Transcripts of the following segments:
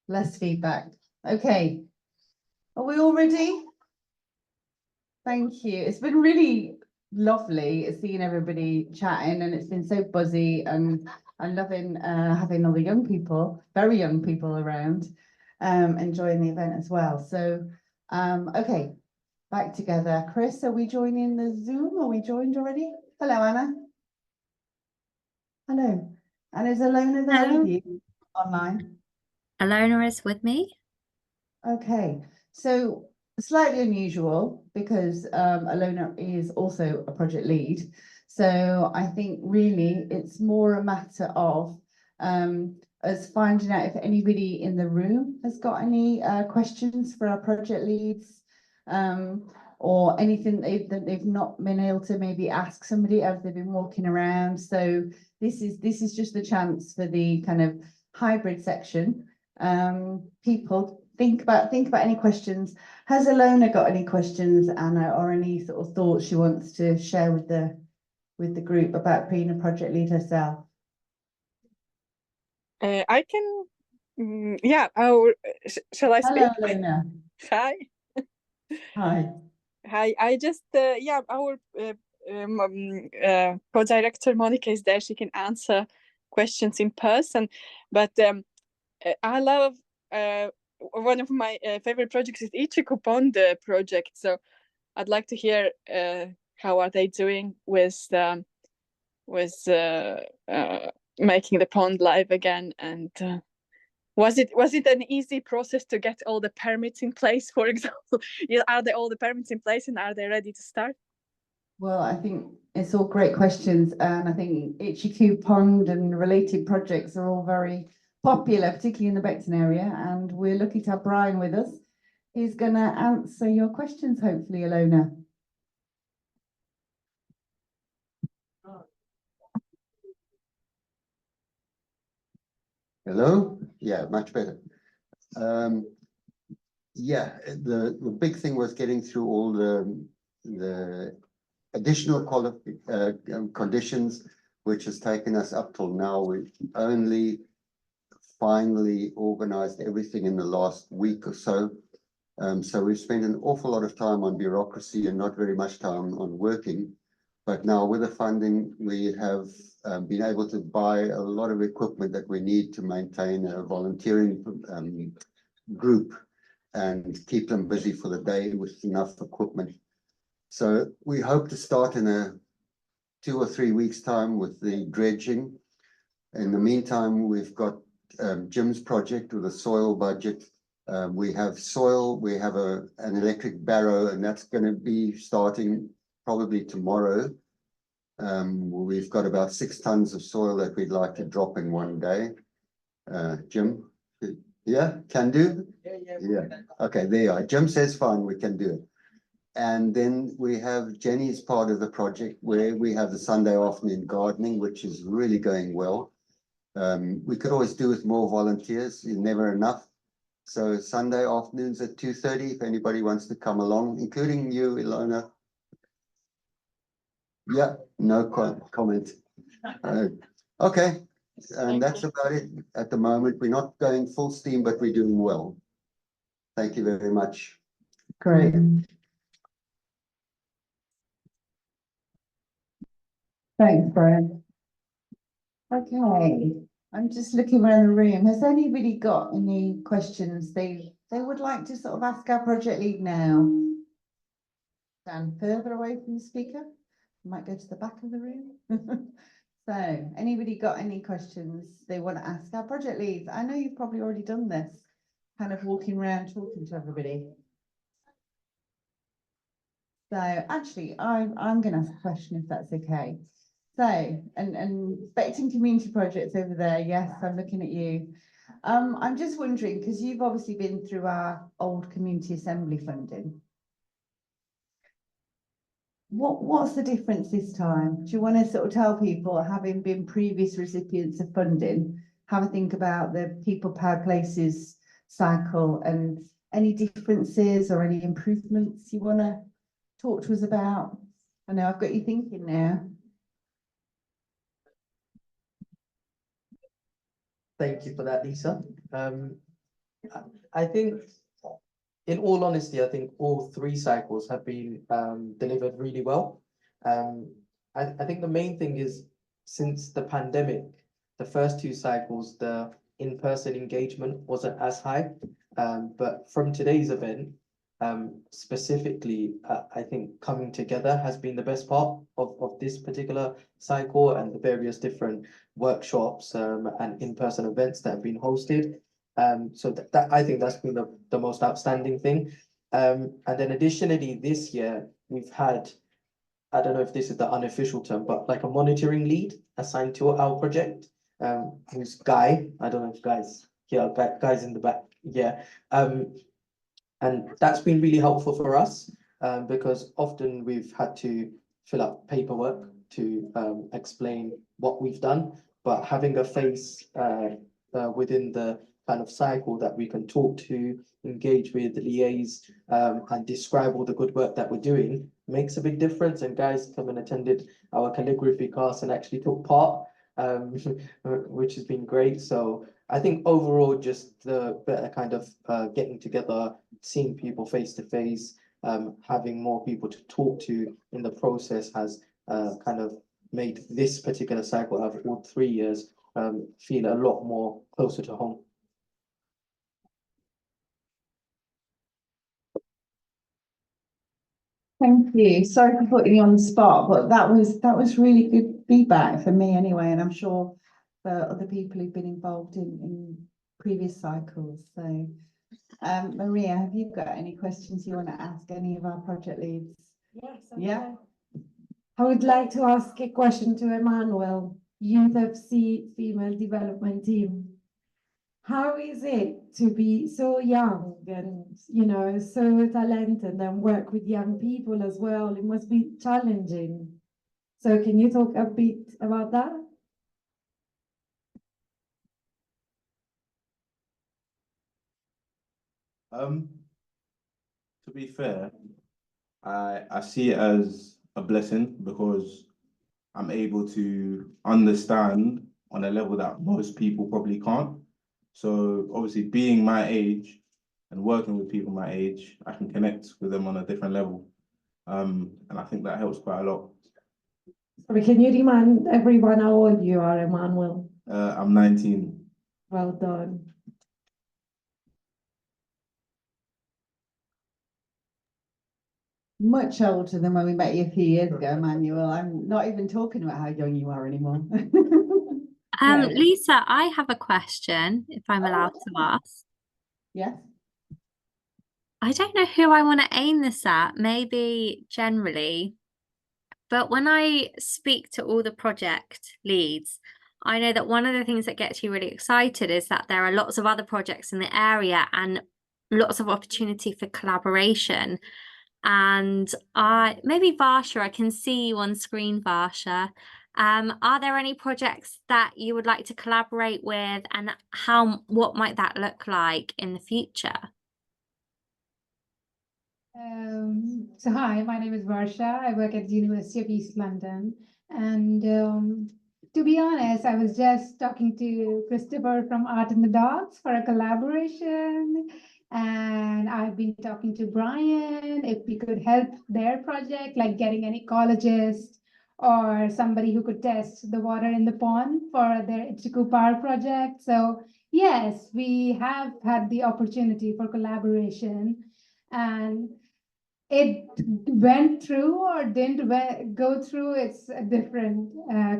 less feedback. Okay, are we all ready? Thank you. It's been really lovely seeing everybody chatting, and it's been so buzzy, and I'm loving having all the young people, very young people around, enjoying the event as well. So, okay, back together. Chris, are we joining the Zoom? Are we joined already? Hello, Anna. Hello. And is Alona there Hello. with you online? Alona is with me. Okay, so slightly unusual because Alona is also a project lead. So I think really it's more a matter of us finding out if anybody in the room has got any questions for our project leads, or anything that they've not been able to maybe ask somebody as they've been walking around. So this is just the chance for the kind of hybrid section. People think about any questions. Has Alona got any questions, Anna, or any sort of thoughts she wants to share with the group about being a project lead herself? I can, yeah, shall I speak? Hello, Alona. Hi. Hi. Hi, I just, yeah, our co-director Monica is there. She can answer questions in person. But I love, one of my favorite projects is Ichiku Pond project. So I'd like to hear how are they doing with making the pond live again, and was it an easy process to get all the permits in place, for example? Are there all the permits in place, and are they ready to start? Well, I think it's all great questions, and I think Ichiku Pond and related projects are all very popular, particularly in the Beckton area, and we're lucky to have Brian with us. He's going to answer your questions, hopefully, Alona. Hello? Yeah, much better. Yeah, the big thing was getting through all the additional conditions, which has taken us up till now. We've only finally organized everything in the last week or so. So we've spent an awful lot of time on bureaucracy and not very much time on working. But now with the funding, we have been able to buy a lot of equipment that we need to maintain a volunteering group and keep them busy for the day with enough equipment. So we hope to start in a 2 or 3 weeks' time with the dredging. In the meantime, we've got Jim's project with a soil budget. We have soil, we have an electric barrow, and that's going to be starting probably tomorrow. We've got about 6 tons of soil that we'd like to drop in one day. Jim, yeah, can do? Yeah. Okay, there you are. Jim says fine, we can do it. And then we have Jenny's part of the project where we have the Sunday afternoon gardening, which is really going well. We could always do with more volunteers, never enough. So Sunday afternoons at 2:30, if anybody wants to come along, including you, Ilona. Yeah, no comment. Okay, and that's about it at the moment. We're not going full steam, but we're doing well. Thank you very much. Great. Thanks, Brian. Okay, I'm just looking around the room. Has anybody got any questions they would like to sort of ask our project lead now? Stand further away from the speaker. Might go to the back of the room. So, anybody got any questions they want to ask our project leads? I know you've probably already done this, kind of walking around talking to everybody. So, actually, I'm going to ask a question if that's okay. So, and Beckton Community Projects over there, yes, I'm looking at you. I'm just wondering, because you've obviously been through our old community assembly funding. What's the difference this time? Do you want to sort of tell people, having been previous recipients of funding, have a think about the People Powered Places cycle and any differences or any improvements you want to talk to us about? I know I've got you thinking now. Thank you for that, Lisa. I think, in all honesty, I think all three cycles have been delivered really well. I think the main thing is, since the pandemic, the first two cycles, the in-person engagement wasn't as high. But from today's event, specifically, I think coming together has been the best part of this particular cycle, and the various different workshops and in-person events that have been hosted. So that I think that's been the most outstanding thing. And then additionally, this year we've had, I don't know if this is the unofficial term, but like a monitoring lead assigned to our project, who's Guy. I don't know if Guy's here, Guy's in the back. Yeah. And that's been really helpful for us, because often we've had to fill up paperwork to explain what we've done, but having a face within the kind of cycle that we can talk to, engage with, liaise, and describe all the good work that we're doing makes a big difference. And Guys come and attended our calligraphy class and actually took part, which has been great. So I think overall, just the better kind of getting together, seeing people face to face, having more people to talk to in the process has kind of made this particular cycle of all 3 years feel a lot more closer to home. Thank you. Sorry for putting you on the spot, but that was really good feedback for me anyway, and I'm sure for other people who've been involved in previous cycles. So, Maria, have you got any questions you want to ask any of our project leads? Yes. Yeah. I would like to ask a question to Emmanuel, Youth FC Female Development Team. How is it to be so young and, so talented and work with young people as well? It must be challenging. So can you talk a bit about that? To be fair, I see it as a blessing because I'm able to understand on a level that most people probably can't. So obviously being my age and working with people my age, I can connect with them on a different level. And I think that helps quite a lot. Sorry, can you remind everyone how old you are, Emmanuel? I'm 19. Well done. Much older than when we met you a few years ago, Emmanuel. I'm not even talking about how young you are anymore. Yeah. Lisa, I have a question, if I'm allowed to ask. Yes. I don't know who I want to aim this at, maybe generally, but when I speak to all the project leads, I know that one of the things that gets you really excited is that there are lots of other projects in the area and lots of opportunity for collaboration. And maybe Varsha, I can see you on screen, Varsha. Are there any projects that you would like to collaborate with, and what might that look like in the future? So hi, my name is Varsha. I work at the University of East London. And to be honest, I was just talking to Christopher from Art in the Dogs for a collaboration. And I've been talking to Brian if we could help their project, like getting an ecologist or somebody who could test the water in the pond for their Ichiku Power project. So yes, we have had the opportunity for collaboration. And it went through or didn't go through, it's a different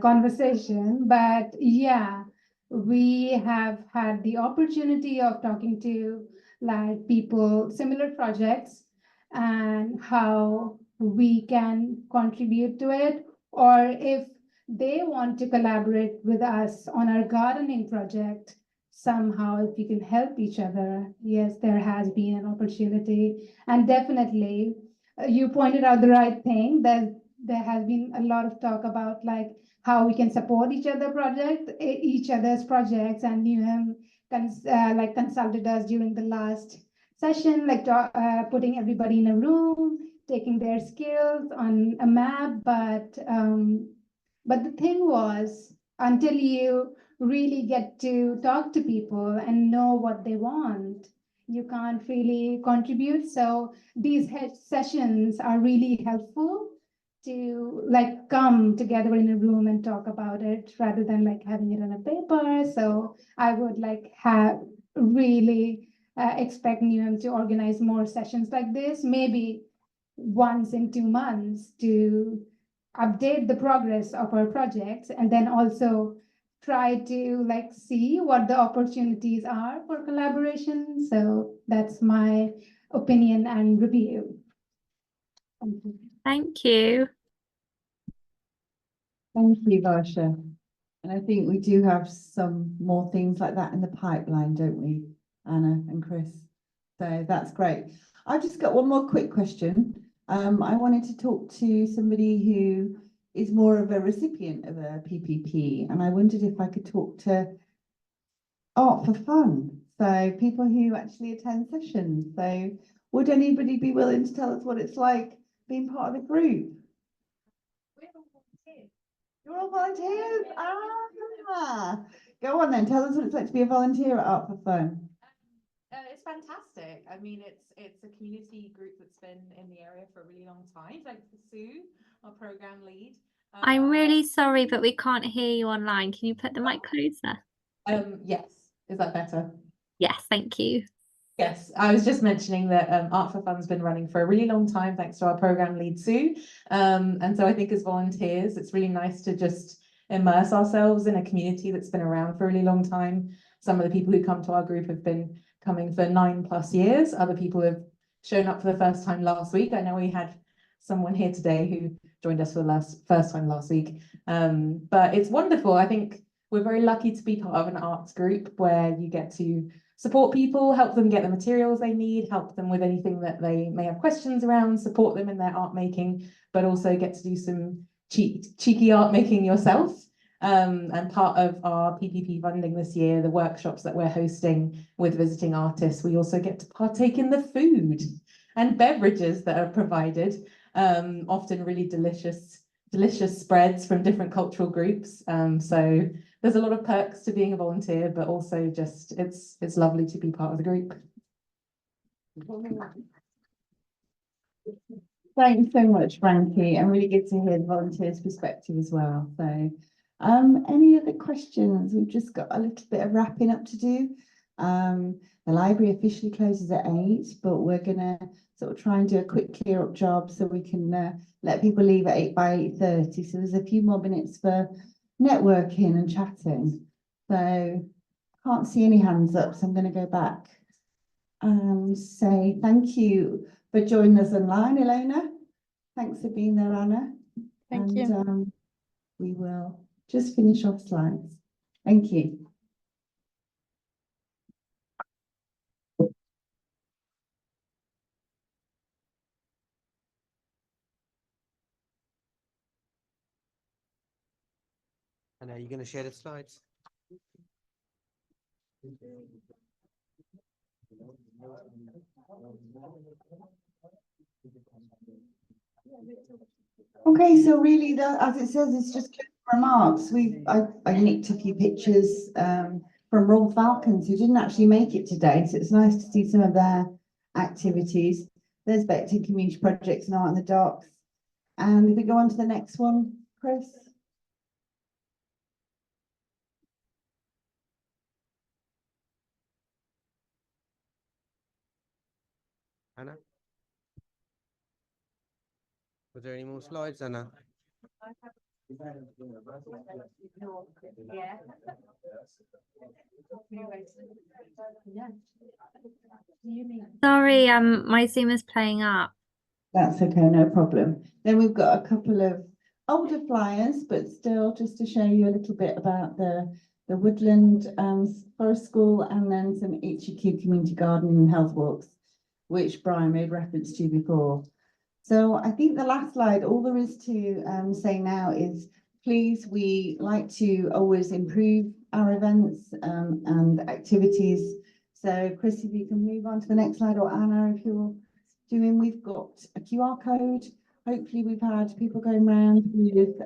conversation. But yeah, we have had the opportunity of talking to like people, similar projects, and how we can contribute to it, or if they want to collaborate with us on our gardening project, somehow if we can help each other. Yes, there has been an opportunity. And definitely, you pointed out the right thing, that there has been a lot of talk about like how we can support each other's projects. And you like consulted us during the last session, like putting everybody in a room, taking their skills on a map. But the thing was, until you really get to talk to people and know what they want, you can't really contribute. So these sessions are really helpful to like come together in a room and talk about it rather than like having it on a paper. So I would like have really expect NUM to organize more sessions like this, maybe once in 2 months, to update the progress of our projects, and then also try to like see what the opportunities are for collaboration. So that's my opinion and review. Thank you. Thank you. Thank you, Varsha. And I think we do have some more things like that in the pipeline, don't we, Anna and Chris? So that's great. I've just got one more quick question. I wanted to talk to somebody who is more of a recipient of a PPP, and I wondered if I could talk to Art for Fun. So people who actually attend sessions. So would anybody be willing to tell us what it's like being part of the group? You're all volunteers? Ah, go on then. Tell us what it's like to be a volunteer at Art for Fun. It's fantastic. I mean, it's a community group that's been in the area for a really long time. Like Sue, our program lead. I'm really sorry, but we can't hear you online. Can you put the mic closer? Yes. Is that better? Yes, thank you. Yes, I was just mentioning that Art for Fun's been running for a really long time, thanks to our program lead, Sue. And so I think as volunteers, it's really nice to just immerse ourselves in a community that's been around for a really long time. Some of the people who come to our group have been coming for 9+ years. Other people have shown up for the first time last week. I know we had someone here today who joined us for the first time last week. But it's wonderful. I think we're very lucky to be part of an arts group where you get to support people, help them get the materials they need, help them with anything that they may have questions around, support them in their art making, but also get to do some cheeky art making yourself. And part of our PPP funding this year, the workshops that we're hosting with visiting artists, we also get to partake in the food and beverages that are provided, often really delicious spreads from different cultural groups. So there's a lot of perks to being a volunteer, but also just it's lovely to be part of the group. Thanks so much, Frankie, and really good to hear the volunteers' perspective as well. So, any other questions? We've just got a little bit of wrapping up to do. The library officially closes at 8, but we're gonna sort of try and do a quick clear up job so we can let people leave at 8:30. So there's a few more minutes for networking and chatting. So can't see any hands up, so I'm going to go back and say thank you for joining us online, Ilona. Thanks for being there, Anna. Thank you. We will just finish off slides. Thank you. And are you going to share the slides? Okay, so really, as it says, it's just remarks. I nicked a few pictures from Royal Falcons who didn't actually make it today, so it's nice to see some of their activities. There's Beckton Community Projects and Art in the Docks. And if we go on to the next one, Chris. Anna? Was there any more slides, Anna? Sorry, my Zoom is playing up. That's okay, no problem. Then we've got a couple of older flyers, but still just to show you a little bit about the Woodland Forest School, and then some HEQ community gardening and health walks, which Brian made reference to before. So I think the last slide, all there is to say now is, please, we like to always improve our events and activities. So Chris, if you can move on to the next slide, or Anna, if you're doing, we've got a QR code. Hopefully we've had people going around with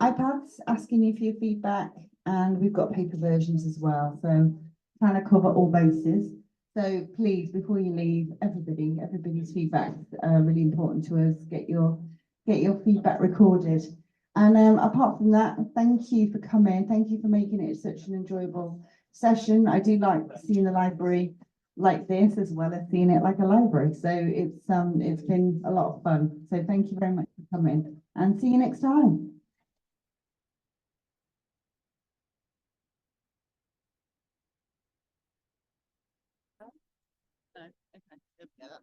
iPads asking you for your feedback, and we've got paper versions as well. So trying to cover all bases. So please, before you leave, everybody's feedback really important to us. Get your feedback recorded. And apart from that, thank you for coming. Thank you for making it such an enjoyable session. I do like seeing the library like this as well as seeing it like a library. So it's been a lot of fun. So thank you very much for coming and see you next time. No, okay.